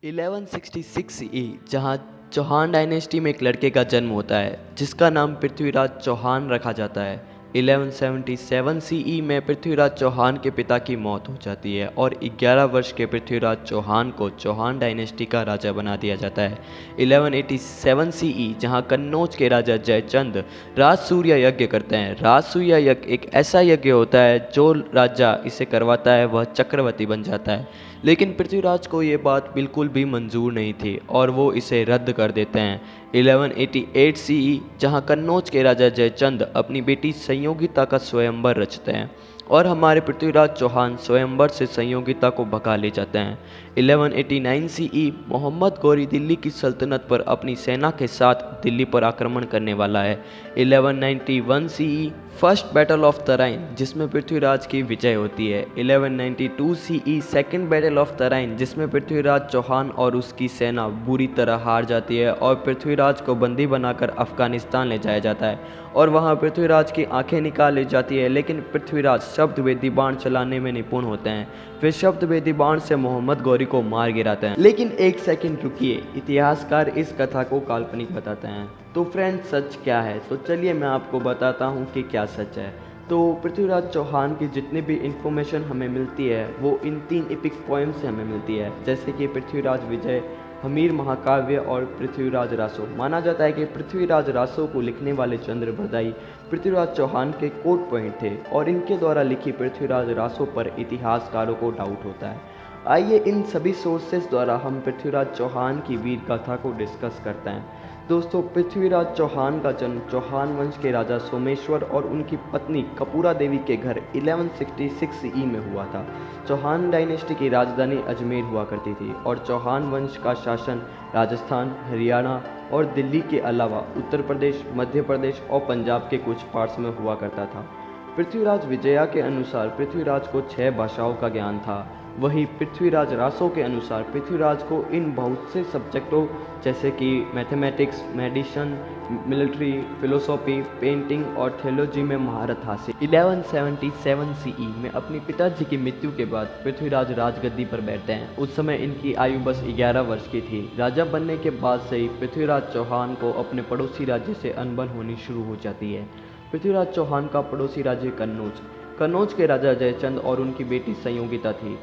1166 ई जहाँ चौहान डायनेस्टी में एक लड़के का जन्म होता है जिसका नाम पृथ्वीराज चौहान रखा जाता है। 1177 सीई में पृथ्वीराज चौहान के पिता की मौत हो जाती है और 11 वर्ष के पृथ्वीराज चौहान को चौहान डायनेस्टी का राजा बना दिया जाता है। 1187 सीई जहाँ कन्नौज के राजा जयचंद राजसूय यज्ञ करते हैं। राजसूय यज्ञ एक ऐसा यज्ञ होता है जो राजा इसे करवाता है वह चक्रवर्ती बन जाता है, लेकिन पृथ्वीराज को ये बात बिल्कुल भी मंजूर नहीं थी और वो इसे रद्द कर देते हैं। 1188 सीई जहाँ कन्नौज के राजा जयचंद अपनी बेटी संयोगिता का स्वयंवर रचते हैं और हमारे पृथ्वीराज चौहान स्वयंवर से संयोगिता को भगा ले जाते हैं। 1189 सीई मोहम्मद गौरी दिल्ली की सल्तनत पर अपनी सेना के साथ दिल्ली पर आक्रमण करने वाला है। 1191 CE first battle of Tarain जिसमें पृथ्वीराज की विजय होती है। 1192 CE second battle of Tarain जिसमें पृथ्वीराज चौहान और उसकी सेना बुरी तरह हार जाती है और पृथ्वीराज को बंदी बनाकर अफगानिस्तान ले जाया जाता है और वहां पृथ्वीराज की आंखें निकाल ली जाती है, लेकिन पृथ्वीराज शब्दवेदी बाण चलाने में निपुण होते हैं। वे शब्दवेदी बाण से मोहम्मद गौरी को मार गिराते हैं। लेकिन एक सेकंड रुकिए, इतिहासकार इस कथा को काल्पनिक बताते हैं। तो फ्रेंड सच क्या है? तो चलिए मैं आपको बताता हूँ कि क्या सच है। तो पृथ्वीराज चौहान की जितनी भी इंफॉर्मेशन हमें मिलती है वो इन 3 एपिक पोएम से हमें मिलती है, जैसे कि पृथ्वीराज विजय, हमीर महाकाव्य और पृथ्वीराज रासो। माना जाता है कि पृथ्वीराज रासो को लिखने वाले चंद्र बरदाई पृथ्वीराज चौहान के कोर्ट पॉइंट थे और इनके द्वारा लिखी पृथ्वीराज रासो पर इतिहासकारों को डाउट होता है। आइए इन सभी सोर्सेस द्वारा हम पृथ्वीराज चौहान की वीर गाथा को डिस्कस करते हैं। दोस्तों, पृथ्वीराज चौहान का जन्म चौहान वंश के राजा सोमेश्वर और उनकी पत्नी कपूरा देवी के घर 1166 ई में हुआ था। चौहान डायनेस्टी की राजधानी अजमेर हुआ करती थी और चौहान वंश का शासन राजस्थान, हरियाणा और दिल्ली के अलावा उत्तर प्रदेश, मध्य प्रदेश और पंजाब के कुछ पार्ट्स में हुआ करता था। पृथ्वीराज विजया के अनुसार पृथ्वीराज को 6 भाषाओं का ज्ञान था। वहीं पृथ्वीराज रासो के अनुसार पृथ्वीराज को इन बहुत से सब्जेक्टों जैसे कि mathematics, medicine, military, philosophy, painting और थियोलॉजी में महारत हासिल। 1177 सीई में अपने पिताजी की मृत्यु के बाद पृथ्वीराज राजगद्दी पर बैठते हैं। उस समय इनकी आयु बस 11 वर्ष की थी। राजा बनने के बाद से ही पृथ्वीराज चौहान को अपने पड़ोसी राज्य से अनबन होनी शुरू हो जाती है। पृथ्वीराज चौहान का पड़ोसी राज्य कन्नौज के राजा जयचंद और उनकी बेटी संयोगिता थी।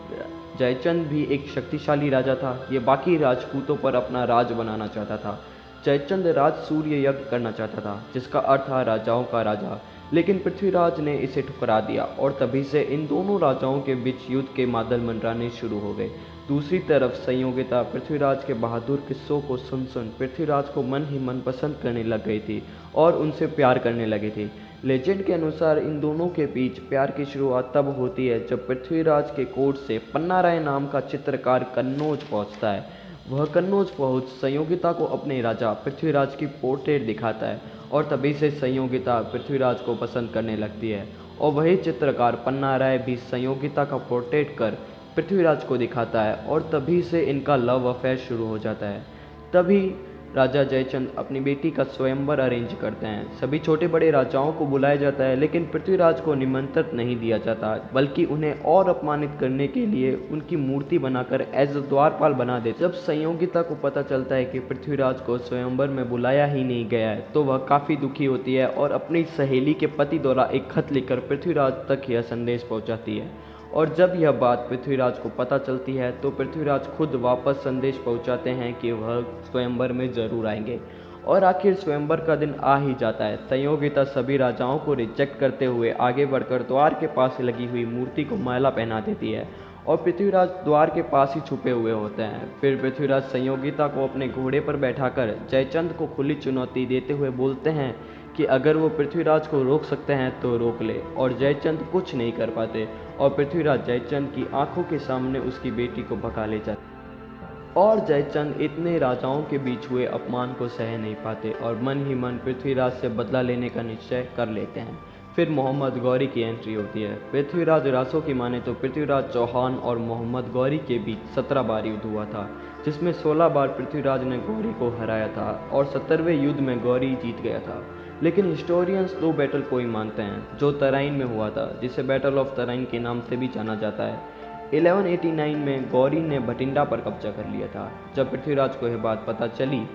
जयचंद भी एक शक्तिशाली राजा था। ये बाकी राजपूतों पर अपना राज बनाना चाहता था। जयचंद राजसूय यज्ञ करना चाहता था जिसका अर्थ था राजाओं का राजा, लेकिन पृथ्वीराज ने इसे ठुकरा दिया और तभी से इन दोनों राजाओं के बीच युद्ध के बादल मंडराने शुरू हो गए। दूसरी तरफ संयोगिता पृथ्वीराज के बहादुर किस्सों को सुन पृथ्वीराज को मन ही मन पसंद करने लग गई थी और उनसे प्यार करने लगी थी। लेजेंड के अनुसार इन दोनों के बीच प्यार की शुरुआत तब होती है जब पृथ्वीराज के कोर्ट से पन्ना राय नाम का चित्रकार कन्नौज पहुंचता है। वह कन्नौज पहुंच संयोगिता को अपने राजा पृथ्वीराज की पोर्ट्रेट दिखाता है और तभी से संयोगिता पृथ्वीराज को पसंद करने लगती है और वही चित्रकार पन्ना राय भी संयोगिता का पोर्ट्रेट कर पृथ्वीराज को दिखाता है और तभी से इनका लव अफेयर शुरू हो जाता है। तभी राजा जयचंद अपनी बेटी का स्वयंवर अरेंज करते हैं। सभी छोटे बड़े राजाओं को बुलाया जाता है, लेकिन पृथ्वीराज को निमंत्रित नहीं दिया जाता, बल्कि उन्हें और अपमानित करने के लिए उनकी मूर्ति बनाकर एज द्वारपाल बना देते। जब संयोगिता को पता चलता है कि पृथ्वीराज को स्वयंवर में बुलाया ही नहीं गया है तो वह काफ़ी दुखी होती है और अपनी सहेली के पति द्वारा एक खत लिखकर पृथ्वीराज तक यह संदेश पहुँचाती है। और जब यह बात पृथ्वीराज को पता चलती है तो पृथ्वीराज खुद वापस संदेश पहुंचाते हैं कि वह स्वयंवर में जरूर आएंगे और आखिर स्वयंवर का दिन आ ही जाता है। संयोगिता सभी राजाओं को रिजेक्ट करते हुए आगे बढ़कर द्वार के पास लगी हुई मूर्ति को माला पहना देती है और पृथ्वीराज द्वार के पास ही छुपे हुए होते हैं। फिर पृथ्वीराज संयोगिता को अपने घोड़े पर बैठाकर जयचंद को खुली चुनौती देते हुए बोलते हैं कि अगर वो पृथ्वीराज को रोक सकते हैं तो रोक ले, और जयचंद कुछ नहीं कर पाते और पृथ्वीराज जयचंद की आंखों के सामने उसकी बेटी को भगा ले जाते और जयचंद इतने राजाओं के बीच हुए अपमान को सह नहीं पाते और मन ही मन पृथ्वीराज से बदला लेने का निश्चय कर लेते हैं। फिर मोहम्मद गौरी की एंट्री होती है। पृथ्वीराज रासो की माने तो पृथ्वीराज चौहान और मोहम्मद गौरी के बीच 17 बार युद्ध हुआ था, जिसमें 16 बार पृथ्वीराज ने गौरी को हराया था और 17वें युद्ध में गौरी जीत गया था। लेकिन हिस्टोरियंस 2 बैटल को ही मानते हैं जो तराइन में हुआ था, जिसे बैटल ऑफ तराइन के नाम से भी जाना जाता है। 1189 में गौरी ने भटिंडा पर कब्जा कर लिया था। जब पृथ्वीराज को यह बात पता चली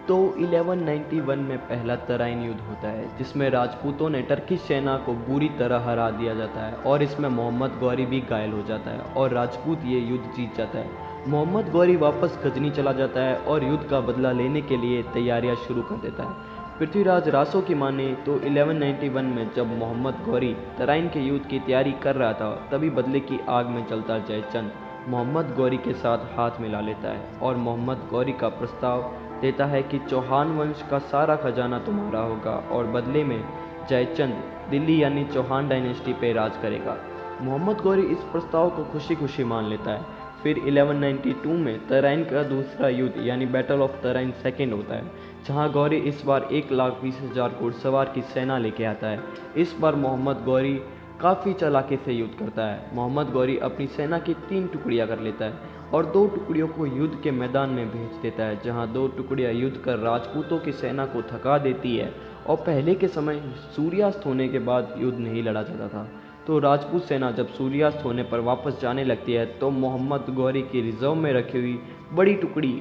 तो 1191 में पहला तराइन युद्ध होता है, जिसमें राजपूतों ने टर्किश सेना को बुरी तरह हरा दिया जाता है और इसमें मोहम्मद गौरी भी घायल हो जाता है और राजपूत ये युद्ध जीत जाता है। मोहम्मद गौरी वापस गजनी चला जाता है और युद्ध का बदला लेने के लिए तैयारियां शुरू कर देता है। पृथ्वीराज रासो की माने तो 1191 में जब मोहम्मद गौरी तराइन के युद्ध की तैयारी कर रहा था, तभी बदले की आग में जलता जयचंद मोहम्मद गौरी के साथ हाथ मिला लेता है और मोहम्मद गौरी का प्रस्ताव देता है कि चौहान वंश का सारा खजाना तुम्हारा होगा और बदले में जयचंद दिल्ली यानी चौहान डायनेस्टी पे राज करेगा। मोहम्मद गौरी इस प्रस्ताव को खुशी खुशी मान लेता है। फिर 1192 में तराइन का दूसरा युद्ध यानी बैटल ऑफ तराइन सेकेंड होता है, जहां गौरी इस बार 1,20,000 घुड़सवार की सेना लेके आता है। इस बार मोहम्मद गौरी काफ़ी चालाकी से युद्ध करता है। मोहम्मद गौरी अपनी सेना की 3 टुकड़ियां कर लेता है और 2 टुकड़ियों को युद्ध के मैदान में भेज देता है, जहां 2 टुकड़ियां युद्ध कर राजपूतों की सेना को थका देती है। और पहले के समय सूर्यास्त होने के बाद युद्ध नहीं लड़ा जाता था, तो राजपूत सेना जब सूर्यास्त होने पर वापस जाने लगती है तो मोहम्मद गौरी की रिजर्व में रखी हुई बड़ी टुकड़ी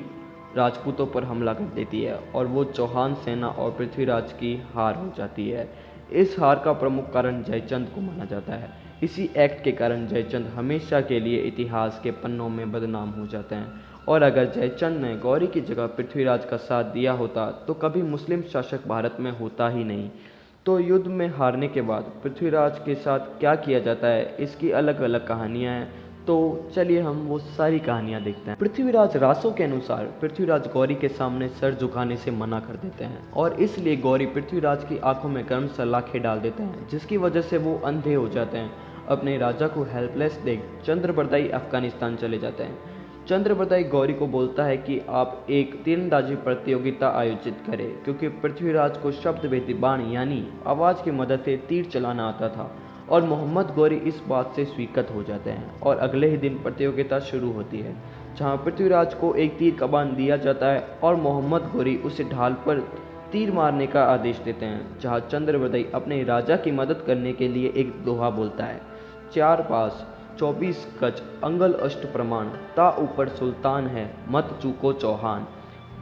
राजपूतों पर हमला कर देती है और वो चौहान सेना और पृथ्वीराज की हार हो जाती है। इस हार का प्रमुख कारण जयचंद को माना जाता है। इसी एक्ट के कारण जयचंद हमेशा के लिए इतिहास के पन्नों में बदनाम हो जाते हैं और अगर जयचंद ने गौरी की जगह पृथ्वीराज का साथ दिया होता तो कभी मुस्लिम शासक भारत में होता ही नहीं। तो युद्ध में हारने के बाद पृथ्वीराज के साथ क्या किया जाता है, इसकी अलग अलग कहानियाँ हैं। तो चलिए हम वो सारी कहानियाँ देखते हैं। पृथ्वीराज रासो के अनुसार पृथ्वीराज गौरी के सामने सर झुकाने से मना कर देते हैं और इसलिए गौरी पृथ्वीराज की आंखों में गर्म सलाखें डाल देते हैं, जिसकी वजह से वो अंधे हो जाते हैं। अपने राजा को हेल्पलेस देख चंद्रबरदाई अफगानिस्तान चले जाते हैं। चंद्रबरदाई गौरी को बोलता है कि आप एक तीरंदाजी प्रतियोगिता आयोजित करें, क्योंकि पृथ्वीराज को शब्द भेदी बाण यानी आवाज़ की मदद से तीर चलाना आता था और मोहम्मद गौरी इस बात से स्वीकृत हो जाते हैं और अगले ही दिन प्रतियोगिता शुरू होती है, जहां पृथ्वीराज को एक तीर का बाण दिया जाता है और मोहम्मद गौरी उसे ढाल पर तीर मारने का आदेश देते हैं, जहां चंद्रबरदाई अपने राजा की मदद करने के लिए एक दोहा बोलता है, 4 पास 24 गज अंगल अष्ट प्रमाण ता ऊपर सुल्तान है मत चूको चौहान।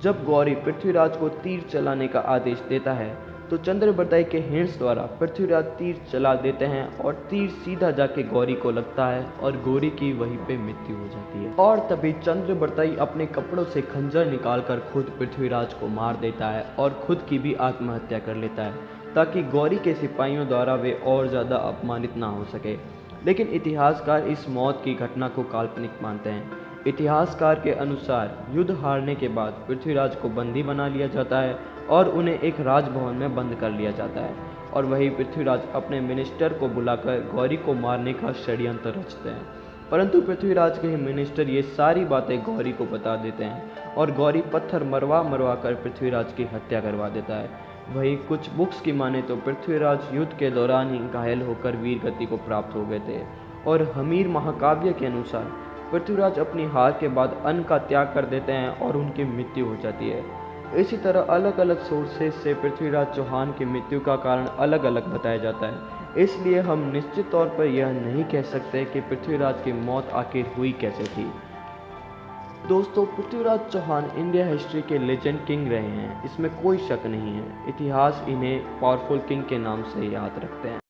जब गौरी पृथ्वीराज को तीर चलाने का आदेश देता है तो चंद्रबरदाई के हिंट्स द्वारा पृथ्वीराज तीर चला देते हैं और तीर सीधा जाके गौरी को लगता है और गौरी की वहीं पे मृत्यु हो जाती है। और तभी चंद्रबरदाई अपने कपड़ों से खंजर निकालकर खुद पृथ्वीराज को मार देता है और खुद की भी आत्महत्या कर लेता है, ताकि गौरी के सिपाहियों द्वारा वे और ज़्यादा अपमानित ना हो सके। लेकिन इतिहासकार इस मौत की घटना को काल्पनिक मानते हैं। इतिहासकार के अनुसार युद्ध हारने के बाद पृथ्वीराज को बंदी बना लिया जाता है और उन्हें एक राजभवन में बंद कर लिया जाता है और वही पृथ्वीराज अपने मिनिस्टर को बुलाकर गौरी को मारने का षड्यंत्र रचते हैं। परंतु पृथ्वीराज के ही मिनिस्टर ये सारी बातें गौरी को बता देते हैं और गौरी पत्थर मरवा कर पृथ्वीराज की हत्या करवा देता है। वही कुछ बुक्स की माने तो पृथ्वीराज युद्ध के दौरान ही घायल होकर वीर गति को प्राप्त हो गए थे और हमीर महाकाव्य के अनुसार पृथ्वीराज अपनी हार के बाद अन्न का त्याग कर देते हैं और उनकी मृत्यु हो जाती है। इसी तरह अलग अलग सोर्सेज से पृथ्वीराज चौहान की मृत्यु का कारण अलग अलग बताया जाता है, इसलिए हम निश्चित तौर पर यह नहीं कह सकते कि पृथ्वीराज की मौत आखिर हुई कैसे थी। दोस्तों, पृथ्वीराज चौहान इंडिया हिस्ट्री के लेजेंड किंग रहे हैं, इसमें कोई शक नहीं है। इतिहास इन्हें पावरफुल किंग के नाम से याद रखते हैं।